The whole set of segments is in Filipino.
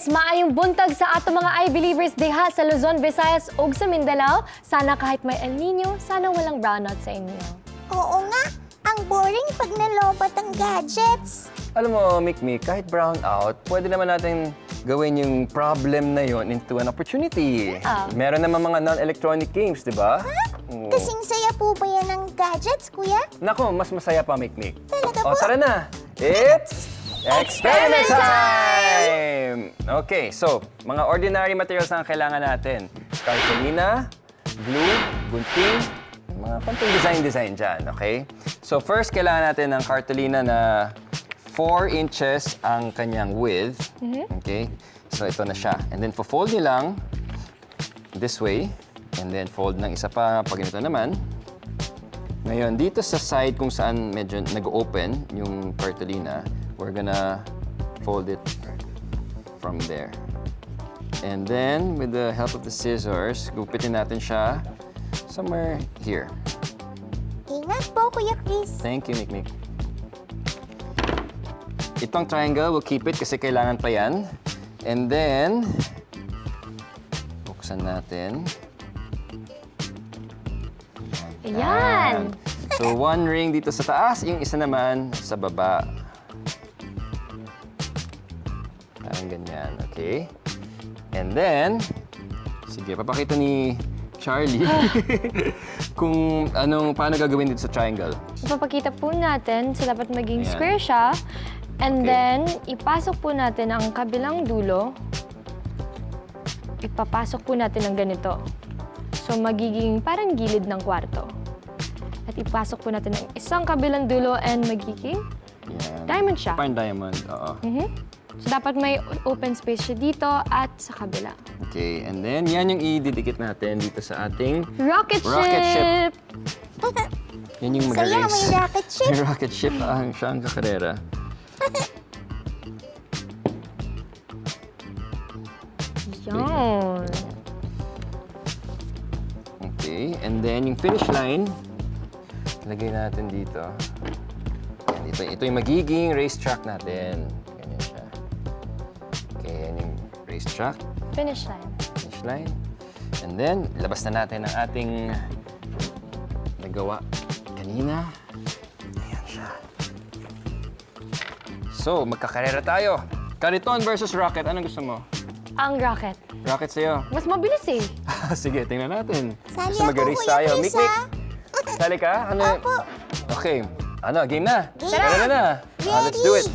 Yes, maayong buntag sa ato mga I-Believers diha sa Luzon, Visayas ug sa Mindanao. Sana kahit may El Nino, sana walang brownout sa inyo. Oo nga, ang boring pag nalobat ang gadgets. Alam mo, Mikmik, kahit brown out, pwede naman natin gawin yung problem na yon into an opportunity. Meron naman mga non-electronic games, di ba? Oo. Kasing saya po ba yan ng gadgets, kuya? Nako, mas masaya pa, Mikmik. Talaga O, po? tara na! It's experiment time! Okay, so, mga ordinary materials na ang kailangan natin. Cartolina, glue, gunting, mga pantong design-design dyan, okay? So, first, kailangan natin ng cartolina na 4 inches ang kanyang width. Okay? So, ito na siya. And then, fold nyo lang this way. And then, fold ng isa pa pag ganito naman. Ngayon, dito sa side kung saan medyo nag-open yung cartolina, we're gonna fold it from there. And then, with the help of the scissors, gupitin natin siya somewhere here. Ingat po, Kuya Chris. Thank you, Mikmik. Itong triangle, we'll keep it kasi kailangan pa yan. And then, buksan natin. Ayan! So, one ring dito sa taas, yung isa naman sa baba. Parang ganyan, okay? And then, sige, papakita ni Charlie kung paano gagawin dito sa triangle. Ipapakita po natin, so dapat maging Ayan. square siya. And Okay. then, ipasok po natin ang kabilang dulo. Ipapasok po natin ng ganito. So, magiging parang gilid ng kwarto. At ipasok po natin ang isang kabilang dulo and magiging Yan. diamond siya. Parang diamond, oo. So, dapat may open space siya dito at sa kabila. Okay, and then yan yung ididikit natin dito sa ating Rocket Rocket ship! ship. Yan yung Saya, mag-race. may rocket ship. May rocket ship siya ang kakarera. Yan. Okay, and then yung finish line, lagay natin dito. Yan, ito yung magiging racetrack natin. Ganyan siya. Okay, yan yung racetrack, Finish line. finish line. And then, labas na natin ang ating nagawa kanina. Ayan siya. So, magkakarera tayo. Kariton versus Rocket. Anong gusto mo? Ang rocket. Rocket sa'yo. Mas mabilis eh. Sige, tingnan natin. Sali Gusto ako, mag-race Kuya tayo. Chris, Mikmik, ah. sali ka? Ano? Opo. Okay. Ano, game na? Game Tara na. Let's do it.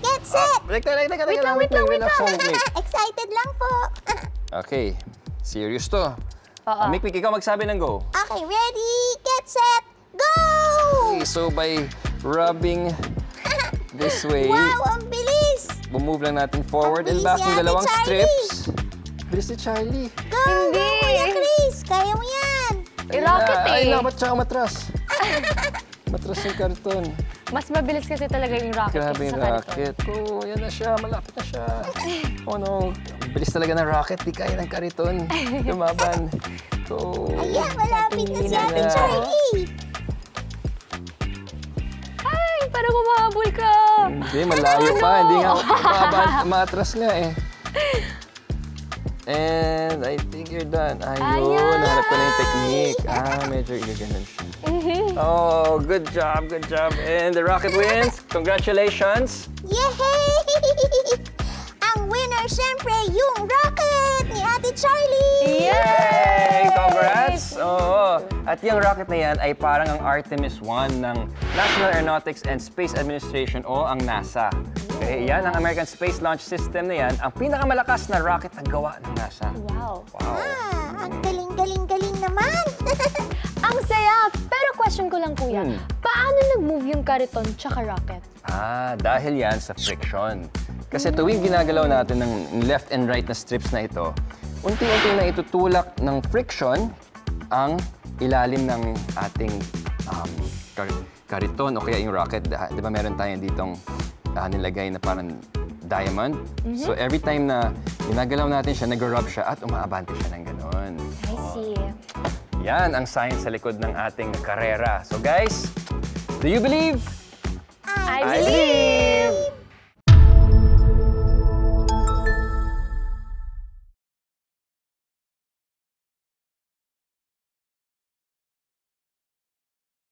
Get set! Teka lang. Wait lang. Mikmik. Excited lang po. Okay. Serious to. Oo. Mikmik, ikaw magsabi ng go. Okay, ready, get set, go! Okay, so by rubbing this way, Wow, ang bilis! move lang natin forward and Ang bilis back ni yung Ate dalawang Charlie. strips. Bilis ni Charlie. Go, Hindi. go, Kuya Chris! Kaya mo yan! Rocket eh. Ay, lamat tsaka matras. Matras yung karton. Mas mabilis kasi talaga yung rocket Grabe kaysa yung sa rocket. Oh, yan na siya. Malapit na siya. Oh no. Bilis talaga ng rocket. Di kaya ng kariton. Lumaban. Oh. Ayan, malapit na si Hindi Ate na. Charlie! Ay, parang kumahabol ka! Hindi, malayo pa. Hindi nga. Matras nga eh. And I think you're done. Ayun, Ayan. nahanap ko na yung technique. Medyo igaganon siya. Oh, good job. And the rocket wins. Congratulations. Yay! Ang winner, syempre, yung rocket ni Ate Charlie! Yay! Congrats! Oo. At yung rocket na yan ay parang ang Artemis 1 ng National Aeronautics and Space Administration o ang NASA. Okay, yan ang American Space Launch System na yan, ang pinakamalakas na rocket na gawa ng NASA. Wow. Wow. Ang galing naman! Ang saya! Pero question ko lang, kuya, paano nag-move yung kariton tsaka rocket? Dahil yan sa friction. Kasi tuwing ginagalaw natin ng left and right na strips na ito, unti-unti na itutulak ng friction ang ilalim ng ating kariton o kaya yung rocket. Di ba meron tayo ditong nilagay na parang diamond? So every time na ginagalaw natin siya, nag-rub siya at umaabante siya ng ganon. I see. Yan ang science sa likod ng ating karera. So guys, do you believe? I I believe!